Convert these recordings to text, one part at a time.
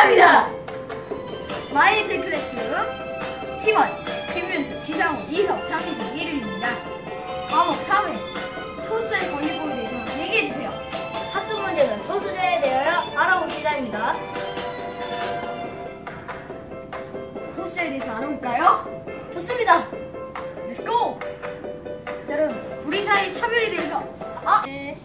축하합니다. 마이리틀 클래스룸 팀원 김윤수, 지상우, 이석, 장미선, 이름입니다. 과목 3회 소수자의 권리보호에 대해서 얘기해주세요. 학습 문제는 소수자에 대하여 알아봅시다입니다. 소수자에 대해서 알아볼까요? 좋습니다. Let's go! 자, 여러분, 우리 사이 차별에 대해서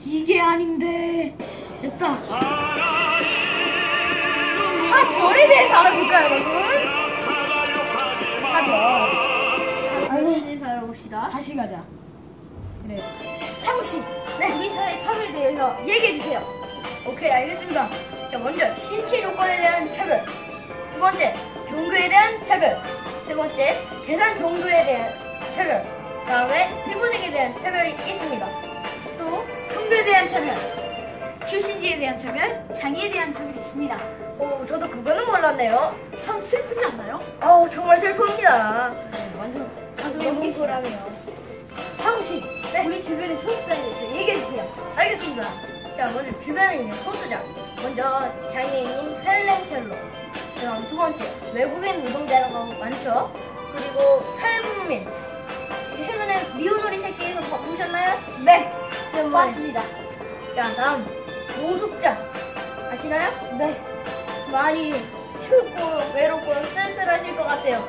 이게 아닌데 됐다. 차별에 대해서 알아볼까요, 여러분? 차별에 대해서 알아봅시다. 다시 가자. 그래. 상식. 네. 우리 사이 차별에 대해서 얘기해주세요. 오케이, 알겠습니다. 자, 먼저 신체 조건에 대한 차별. 두 번째, 종교에 대한 차별. 세 번째, 재산 정도에 대한 차별. 다음에 피부색에 대한 차별이 있습니다. 또 성별에 대한 차별, 출신지에 대한 차별, 장애에 대한 차별이 있습니다. 오, 저도 그거는 몰랐네요. 참 슬프지 않나요? 아우, 정말 슬픕니다. 완전 너무 불안해요. 상식. 네. 우리 주변의 소수자에 대해서 얘기해주세요. 알겠습니다. 자, 먼저 주변에 있는 소수자. 먼저 장애인인 헬렌 켈러. 그다음 두 번째, 외국인 노동자가 많죠. 그리고 탈북민. 최근에 미혼놀이 새끼에서 보셨나요? 네, 봤습니다. 자, 다음 노숙자. 아시나요? 네. 많이 춥고 외롭고 쓸쓸하실 것 같아요.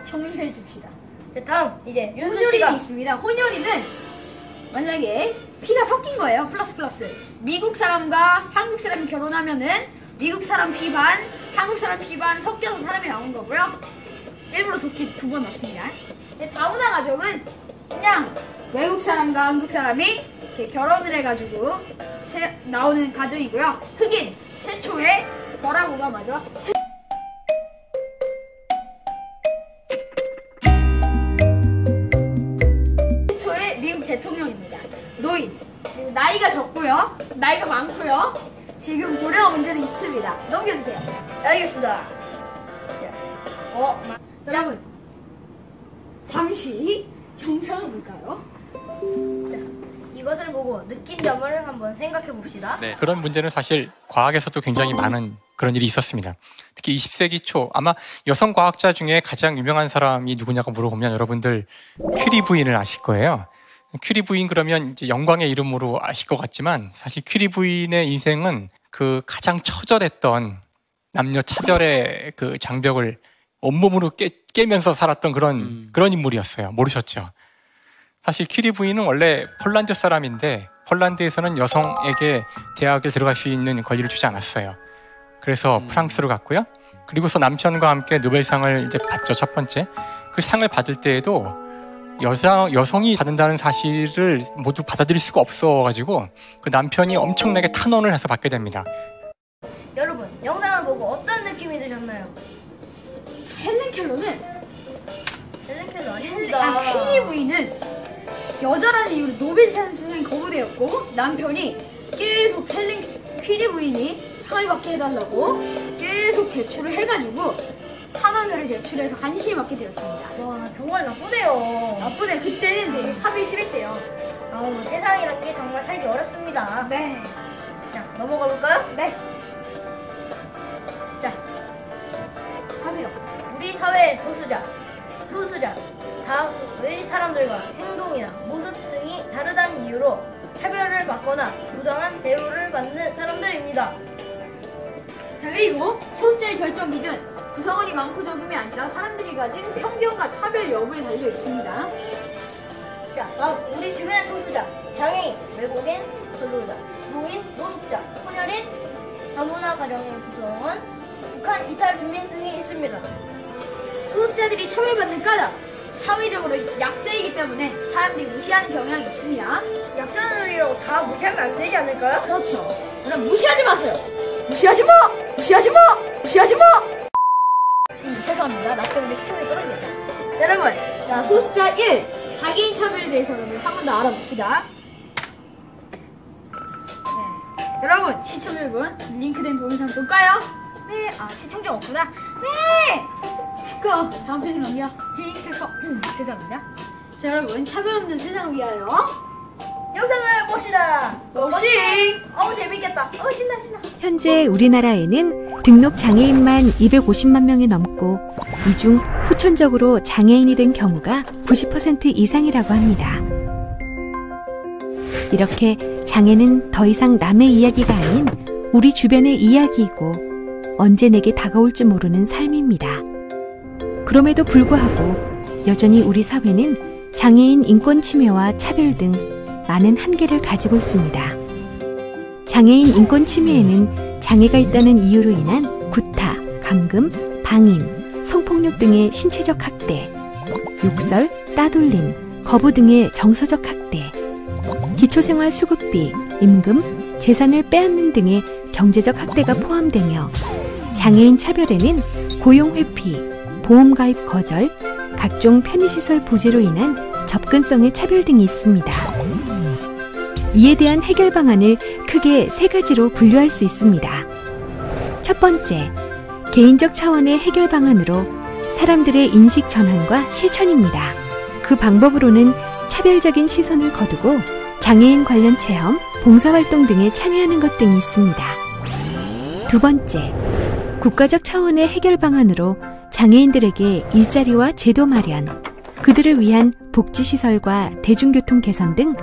격려해 줍시다. 자, 다음 이제 윤수 혼혈인이 씨가 있습니다. 혼혈인은 만약에 피가 섞인 거예요. 플러스. 미국 사람과 한국 사람이 결혼하면은 미국 사람 피 반, 한국 사람 피 반 섞여서 사람이 나온 거고요. 일부러 도끼 2번 넣습니다. 다문화 가족은 그냥 외국 사람과 한국 사람이 이렇게 결혼을 해가지고 나오는 가정이고요. 흑인 최초의 버락 오바마죠. 최초의 미국 대통령입니다. 노인. 나이가 적고요. 나이가 많고요. 지금 고령 문제는 있습니다. 넘겨주세요. 알겠습니다. 자, 여러분, 잠시 영상을 볼까요? 이것을 보고 느낀 점을 한번 생각해 봅시다. 네, 그런 문제는 사실 과학에서도 굉장히 많은 그런 일이 있었습니다. 특히 20세기 초 아마 여성 과학자 중에 가장 유명한 사람이 누구냐고 물어보면 여러분들 퀴리 부인을 아실 거예요. 퀴리 부인 그러면 이제 영광의 이름으로 아실 것 같지만 사실 퀴리 부인의 인생은 그 가장 처절했던 남녀 차별의 그 장벽을 온몸으로 깨면서 살았던 그런 인물이었어요. 모르셨죠? 사실 퀴리 부인은 원래 폴란드 사람인데 폴란드에서는 여성에게 대학을 들어갈 수 있는 권리를 주지 않았어요. 그래서 프랑스로 갔고요. 그리고서 남편과 함께 노벨상을 이제 받죠. 첫 번째. 그 상을 받을 때에도 여성이 받는다는 사실을 모두 받아들일 수가 없어가지고 그 남편이 엄청나게 탄원을 해서 받게 됩니다. 여러분, 영상을 보고 어떤 느낌이 드셨나요? 헬렌 켈러는 아닙니다. 퀴리 부인은 여자라는 이유로 노벨상 수상이 거부되었고 남편이 계속 퀴리 부인이 상을 받게 해달라고 계속 제출을 해가지고 탄원서를 제출해서 간신히 받게 되었습니다. 와, 정말 나쁘네요. 나쁘네. 그때는 되게 차별이 심했대요. 아우, 세상이란 게 정말 살기 어렵습니다. 네. 자, 넘어가 볼까요? 네. 자, 하세요. 우리 사회의 소수자, 다수의 사람들과 행동이나 모습 등이 다르다는 이유로 차별을 받거나 부당한 대우를 받는 사람들입니다. 자, 그리고 소수자의 결정 기준. 구성원이 많고 적음이 아니라 사람들이 가진 편견과 차별 여부에 달려 있습니다. 자, 다음 우리 주변의 소수자, 장애인, 외국인, 근로자, 노인, 노숙자, 혼혈인, 다문화 가정의 구성원, 북한 이탈 주민 등이 있습니다. 소수자들이 차별받는 까닭. 사회적으로 약자이기 때문에 사람들이 무시하는 경향이 있습니다. 약자들이라고 다 무시하면 안 되지 않을까요? 그렇죠. 그럼 무시하지 마세요. 무시하지 마! 무시하지 마! 무시하지 마! 죄송합니다. 나 때문에 시청률이 떨어지겠다. 자, 여러분. 자, 소수자 1. 장애인 차별에 대해서 한 번 더 알아봅시다. 네. 여러분, 시청자 여러분, 링크된 동영상 볼까요? 네. 아, 시청자 없구나. 네! 슬퍼. 다음 편집 넘겨. 슬퍼. 죄송합니다. 자, 여러분, 차별 없는 세상을 위하여 영상을 보시죠. 가봅시다. 러싱! 어우 재밌겠다. 신나. 현재 우리나라에는 등록 장애인만 250만 명이 넘고 이 중 후천적으로 장애인이 된 경우가 90% 이상이라고 합니다. 이렇게 장애는 더 이상 남의 이야기가 아닌 우리 주변의 이야기이고 언제 내게 다가올지 모르는 삶입니다. 그럼에도 불구하고 여전히 우리 사회는 장애인 인권 침해와 차별 등 많은 한계를 가지고 있습니다. 장애인 인권 침해에는 장애가 있다는 이유로 인한 구타, 감금, 방임, 성폭력 등의 신체적 학대, 욕설, 따돌림, 거부 등의 정서적 학대, 기초생활 수급비, 임금, 재산을 빼앗는 등의 경제적 학대가 포함되며 장애인 차별에는 고용회피, 보험가입 거절, 각종 편의시설 부재로 인한 접근성의 차별 등이 있습니다. 이에 대한 해결 방안을 크게 세 가지로 분류할 수 있습니다. 첫 번째, 개인적 차원의 해결 방안으로 사람들의 인식 전환과 실천입니다. 그 방법으로는 차별적인 시선을 거두고 장애인 관련 체험, 봉사활동 등에 참여하는 것 등이 있습니다. 두 번째, 국가적 차원의 해결 방안으로 장애인들에게 일자리와 제도 마련, 그들을 위한 복지시설과 대중교통 개선 등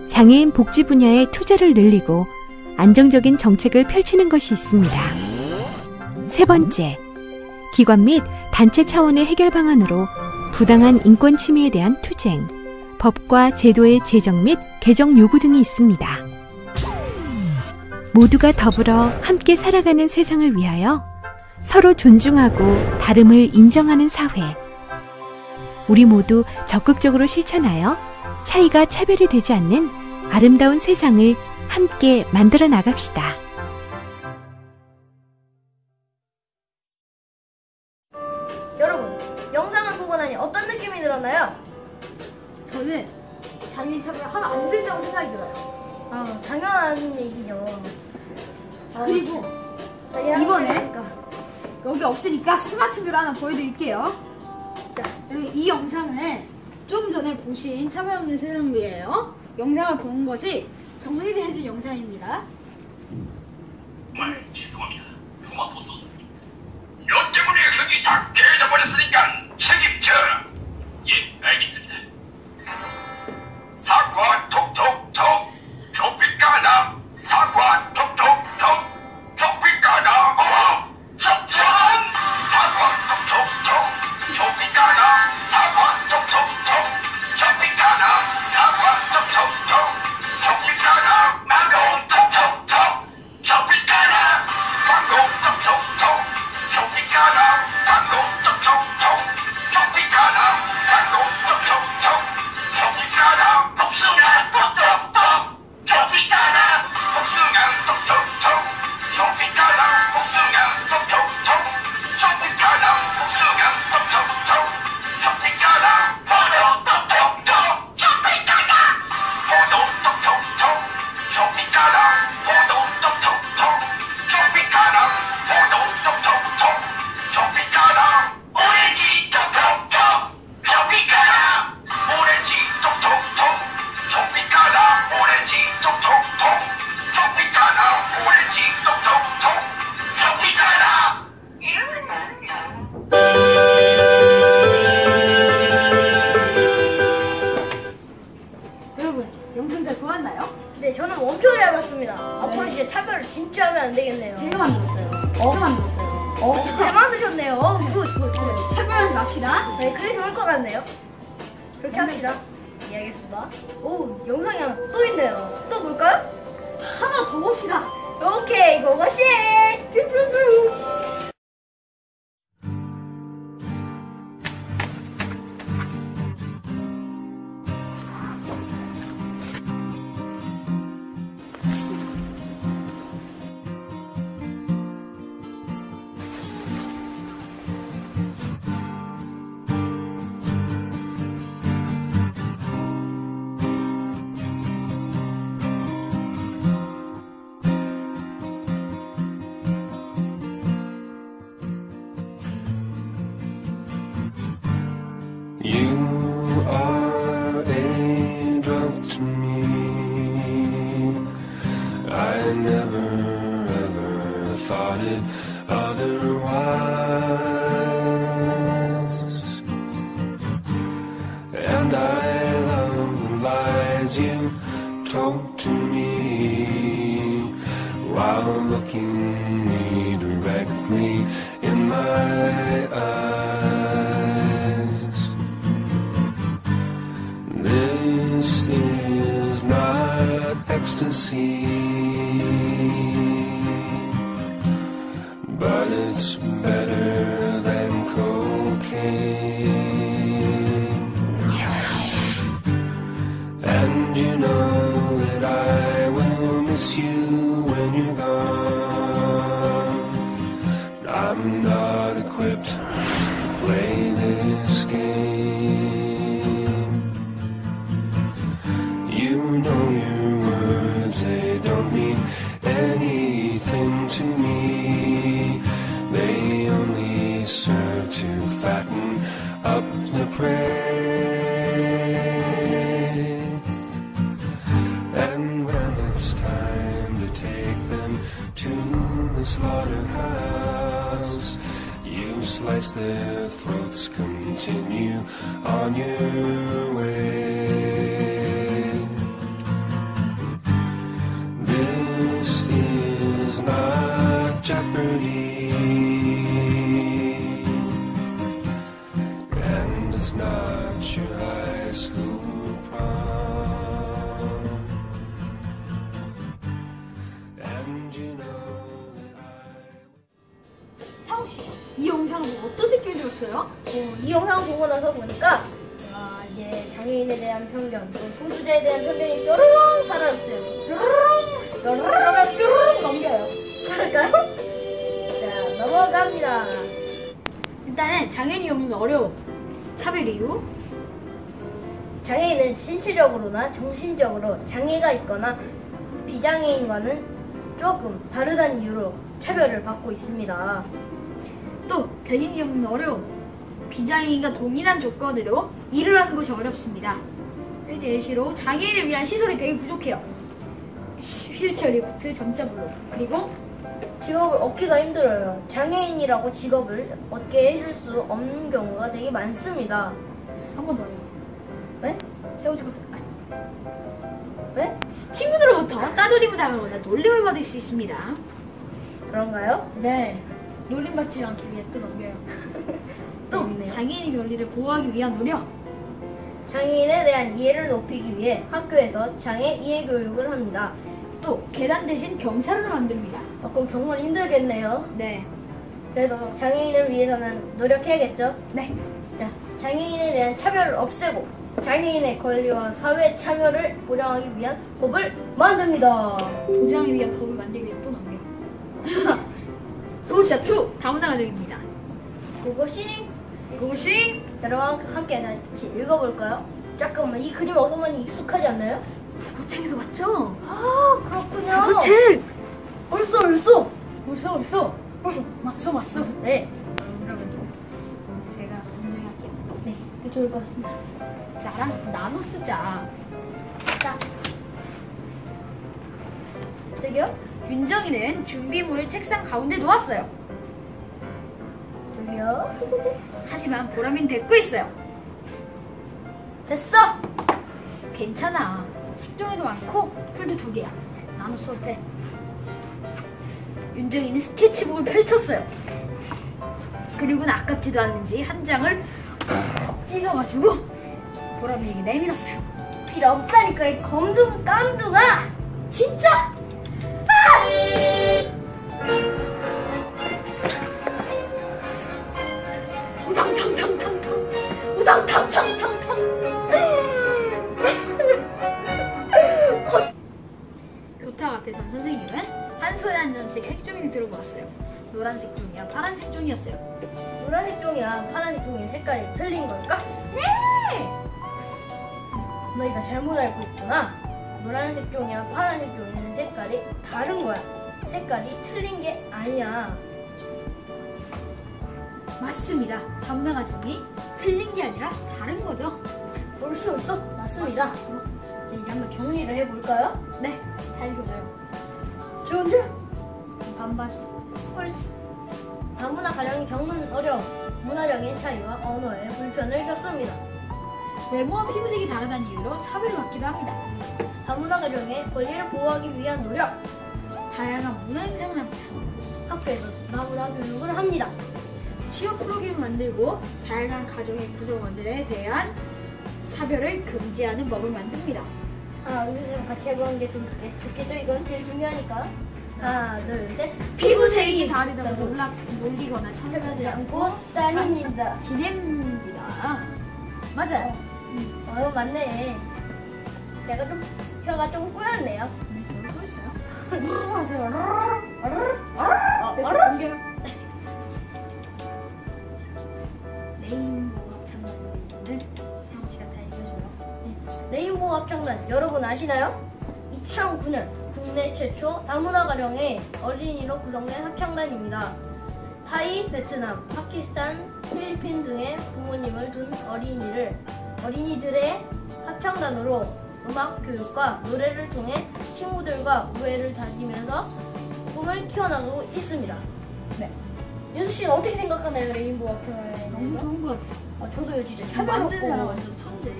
장애인 복지 분야에 투자를 늘리고 안정적인 정책을 펼치는 것이 있습니다. 세 번째, 기관 및 단체 차원의 해결 방안으로 부당한 인권 침해에 대한 투쟁, 법과 제도의 제정 및 개정 요구 등이 있습니다. 모두가 더불어 함께 살아가는 세상을 위하여 서로 존중하고 다름을 인정하는 사회. 우리 모두 적극적으로 실천하여 차이가 차별이 되지 않는 아름다운 세상을 함께 만들어 나갑시다. 여러분, 영상을 보고 나니 어떤 느낌이 들었나요? 저는 장애인 차별 하면 안 된다고 생각이 들어요. 당연한 얘기죠. 그리고 이번에 여기 없으니까 스마트 뷰를 하나 보여드릴게요. 자, 여러분 이 영상을 좀 전에 보신 차별 없는 세상을 위해요. 영상을 본 것이 정리를 해준 영상입니다. 정말 죄송합니다. 토마토 소스. 너 때문에 흙이 다 깨져버렸으니까 책임져라. 예, 알겠습니다. 사과 톡톡톡 조피까나 사과 톡톡톡 조피까나 척척 사과 톡톡톡 조피까나 사과 톡톡톡 조피까나 사과 톡톡톡 조피까나 망고 톡톡톡 조피까나 망고 톡톡톡 조피까나 망고 톡톡톡 조피까나 망고 톡톡톡 조피까나 복숭아 톡톡톡 조피까나 복숭아 톡톡톡 조피까나 복숭아 톡톡톡 조피까나 복숭아 톡톡톡 조피까나 포도 톡톡톡 조피까나 포도 톡톡톡 조피까나 포도 톡톡톡 조피까나 포도 톡톡톡 조피까나 오렌지 톡톡톡 조피까나 오렌지 톡톡톡 조피까나 오렌지 톡톡톡 조피까나 오렌지 톡톡톡 조피까나 여러분 영상 잘 보았나요? 네, 저는 엄청 잘 봤습니다. 앞으로 이제 차별을 진짜 하면 안 되겠네요. 제가 만들었어요. 제가 만들었어요. 잘 만드셨네요. 굿. 차별하지 맙시다. 네, 그게 좋을 것 같네요. 그렇게 합시다. 예, 알겠습니다. 오, 영상이 하나 또 있네요. 또 볼까요? 하나 더 봅시다. 오케이, 고고씨! 뾰뾰뾰! You are a drug to me. I never ever thought it otherwise. And I love the lies you told to me while looking me directly in my eyes. This is not ecstasy, but it's better than cocaine. And you know that I will miss you when you're gone. I'm not equipped to play this game. You know your words, they don't mean anything to me. They only serve to fatten up the prey. And when it's time to take them to the slaughterhouse, you slice their throats, continue on your way. This is not Jeopardy, and it's not your high school prom. And you know that 상우 씨, 이 영상을 보고 어떤 느낌이 들었어요? 이 영상 보고 나서 보니까 이제 장애인에 대한 편견, 또 소수자에 대한 편견이 뾰로롱 사라졌어요. 뾰로롱 그러면 뾰로롱 넘겨요. 그럴까요? 자, 넘어갑니다. 일단은 장애인이 겪는 어려움, 차별 이유, 장애인은 신체적으로나 정신적으로 장애가 있거나 비장애인과는 조금 다르다는 이유로 차별을 받고 있습니다. 또 대인이 겪는 어려움, 비장애인과 동일한 조건으로 일을 하는 것이 어렵습니다. 일제 예시로 장애인을 위한 시설이 되게 부족해요. 휠체어 리프트, 점자블록, 그리고 직업을 얻기가 힘들어요. 장애인이라고 직업을 얻게 해줄 수 없는 경우가 되게 많습니다. 한 번 더 해요. 네? 세 번째 것도 네? 친구들로부터 따돌림을 당하거나 놀림을 받을 수 있습니다. 그런가요? 네, 놀림받지 않기 위해 또 넘겨요. 또 재밌네요. 장애인의 권리를 보호하기 위한 노력, 장애인에 대한 이해를 높이기 위해 학교에서 장애 이해 교육을 합니다. 또 계단 대신 경사를 만듭니다. 그럼 정말 힘들겠네요. 네, 그래도 장애인을 위해서는 노력해야겠죠? 네, 자, 장애인에 대한 차별을 없애고 장애인의 권리와 사회 참여를 보장하기 위한 법을 만듭니다. 보장을 위한 법을 만들기 위해서 또 넘겨요. 소울샷 2 다문화 가정입니다. 그것이 고싱! 여러분 함께 같이 읽어볼까요? 잠깐만, 이 그림 어서 많이 익숙하지 않나요? 그 책에서 봤죠? 아, 그렇군요. 그 책! 벌써 맞어. 네, 그러면 제가 인정할게요. 네, 그게 좋을 것 같습니다. 나랑 나눠 쓰자. 자, 저기요? 윤정이는 준비물을 책상 가운데 놓았어요. 저기요? 하지만 보람이는 데리고 있어요. 됐어! 괜찮아. 색종이도 많고 풀도 2개야. 나눠 써도 돼. 윤정이는 스케치북을 펼쳤어요. 그리고는 아깝지도 않은지 한 장을 찢어가지고 보람이에게 내밀었어요. 필요 없다니까, 이 검둥 깜둥아! 진짜? 우당탕탕탕탕. 교탁 앞에 선 선생님은 한 손에 한 장씩 색종이를 들고 왔어요. 노란색 종이야, 파란색 종이었어요. 노란색 종이야, 파란색 종이 색깔이 틀린 걸까? 네! 너희가 잘못 알고 있구나. 노란색 종이야, 파란색 종이는 색깔이 다른 거야. 색깔이 틀린 게 아니야. 맞습니다. 다문화 가정이 틀린 게 아니라 다른 거죠. 옳소, 맞습니다. 자, 이제 한번 정리를 해볼까요? 네, 다 읽어줘요. 저 혼자? 반반. 헐. 다문화 가정이 겪는 어려움, 문화적인 차이와 언어의 불편을 겪습니다. 외모와 피부색이 다르다는 이유로 차별을 받기도 합니다. 다문화 가정의 권리를 보호하기 위한 노력, 다양한 문화 행사를 합니다. 학교에서 다문화 교육을 합니다. 취업 프로그램을 만들고 다양한 가정의 구성원들에 대한 차별을 금지하는 법을 만듭니다. 하나, 둘, 셋 같이 해보는 게 좋겠죠? 이건 제일 중요하니까. 하나, 둘, 셋. 피부색이 다르다고 놀리거나 차별하지 않고 다닙니다. 지냅니다. 맞아요. 맞네. 제가 좀 혀가 좀 꼬였네요. 저를 보였어요. 하세요. 됐어. 넘겨. 레인보우 합창단은 세영 씨가 다 얘기해줘요. 레인보우 합창단 여러분 아시나요? 2009년 국내 최초 다문화 가정의 어린이로 구성된 합창단입니다. 타이, 베트남, 파키스탄, 필리핀 등의 부모님을 둔 어린이들의 합창단으로 음악 교육과 노래를 통해 친구들과 우애를 다지면서 꿈을 키워나가고 있습니다. 네. 윤수 씨는 어떻게 생각하나요, 레인보우 합창단에 대해서? 너무 좋은 것 같아요. 저도요, 진짜 만드는 사람 차별없고 완전 천재.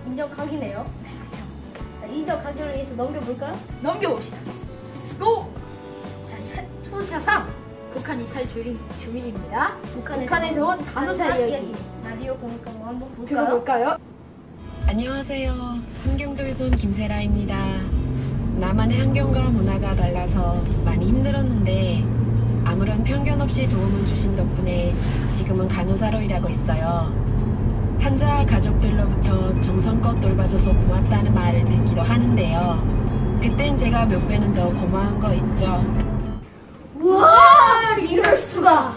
인정각이네요. 네, 그쵸. 자, 인정각을 위해서 넘겨볼까요? 넘겨봅시다. Let's go! 자, 소자 3. 북한 이탈 주민입니다. 북한에서 온 간호사 이야기. 라디오 공익 광고 한번 볼까요? 들어볼까요? 안녕하세요. 함경도에서 온 김세라입니다. 나만의 환경과 문화가 달라서 많이 힘들었는데 아무런 편견 없이 도움을 주신 덕분에 지금은 간호사로 일하고 있어요. 환자 가족들로부터 정성껏 돌봐줘서 고맙다는 말을 듣기도 하는데요. 그땐 제가 몇 배는 더 고마운 거 있죠. 우와! 이럴 수가!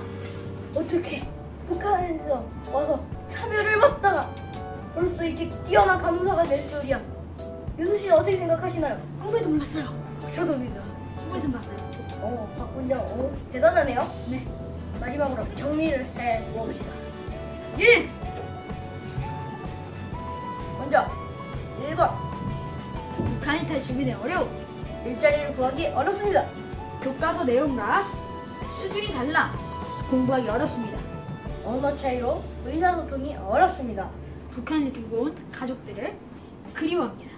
어떻게 북한에서 와서 차별을 받다가 벌써 이렇게 뛰어난 간호사가 될 줄이야. 윤수 씨는 어떻게 생각하시나요? 꿈에도 몰랐어요. 저도 믿어. 꿈에서 봤어요. 박군요. 대단하네요. 네. 마지막으로 정리를 해봅시다. 1. 먼저 1번 북한 이탈 주민의 어려움. 일자리를 구하기 어렵습니다. 교과서 내용과 수준이 달라 공부하기 어렵습니다. 언어 차이로 의사소통이 어렵습니다. 북한에 두고 온 가족들을 그리워합니다.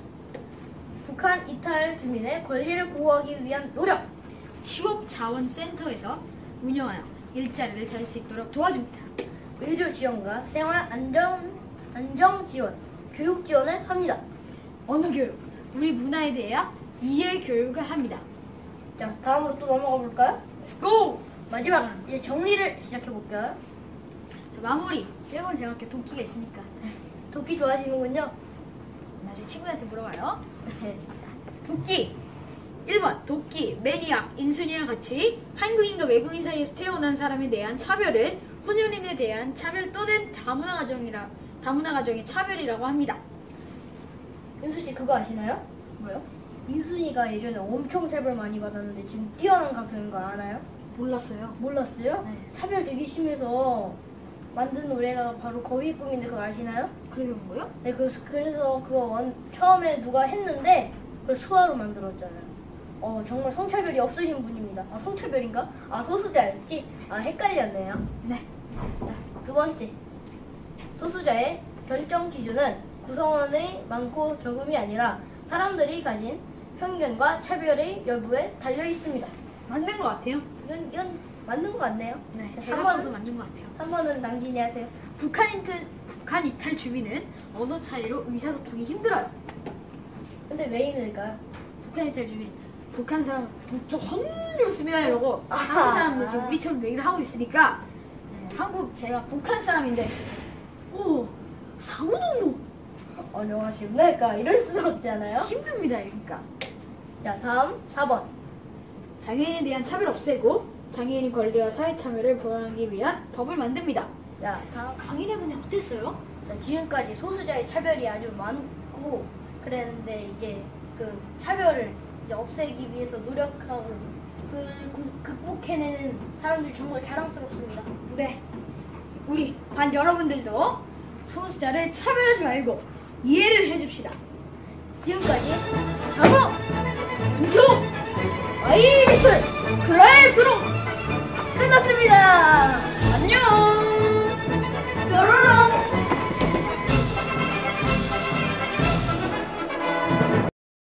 북한 이탈 주민의 권리를 보호하기 위한 노력. 취업자원센터에서 운영하여 일자리를 찾을 수 있도록 도와줍니다. 의료 지원과 생활 안정 지원, 교육 지원을 합니다. 언어 교육, 우리 문화에 대해 이해 교육을 합니다. 자, 다음으로 또 넘어가 볼까요? Let's go! 마지막 이제 정리를 시작해 볼까요? 자, 마무리. 1번 제가 이렇게 도끼가 있으니까 도끼 좋아하시는군요. 나중에 친구한테 물어봐요. 도끼 1번 도끼, 매니악, 인순이와 같이 한국인과 외국인 사이에서 태어난 사람에 대한 차별을 혼혈인에 대한 차별 또는 다문화 가정의 차별이라고 합니다. 윤수 씨 그거 아시나요? 뭐요? 인순이가 예전에 엄청 차별 많이 받았는데 지금 뛰어난 가수인 거 아나요? 몰랐어요. 몰랐어요? 네. 차별 되게 심해서 만든 노래가 바로 거위의 꿈인데 그거 아시나요? 그래서 뭐요? 네, 그래서 그거 처음에 누가 했는데 그걸 수화로 만들었잖아요. 정말 성차별이 없으신 분입니다. 성차별인가? 소수자였지? 헷갈렸네요. 네. 자, 두 번째. 소수자의 결정 기준은 구성원의 많고 적음이 아니라 사람들이 가진 편견과 차별의 여부에 달려 있습니다. 맞는 것 같아요. 이건 맞는 것 같네요. 네, 자, 제가 3번은? 써서 맞는 것 같아요. 3번은 당신이 하세요. 북한 이탈 주민은 언어 차이로 의사소통이 힘들어요. 근데 왜 힘들까요? 북한 이탈 주민, 북한 사람 북쪽 선녀습니다 이러고 아하. 한국 사람들 지금 우리처럼 얘기를 하고 있으니까 제가 북한 사람인데 상호동로 언어가 쉽나니까 이럴 수가 없잖아요. 힘듭니다. 그러니까 자, 다음 4번. 장애인에 대한 차별 없애고 장애인 권리와 사회 참여를 보완하기 위한 법을 만듭니다. 자, 다음. 강인의 분야 어땠어요? 자, 지금까지 소수자의 차별이 아주 많고 그랬는데 이제 그 차별을 이제 없애기 위해서 노력하고 극복해내는 사람들이 정말 자랑스럽습니다. 네. 우리 반 여러분들도 소수자를 차별하지 말고 이해를 해줍시다. 지금까지 사고! 공조! 이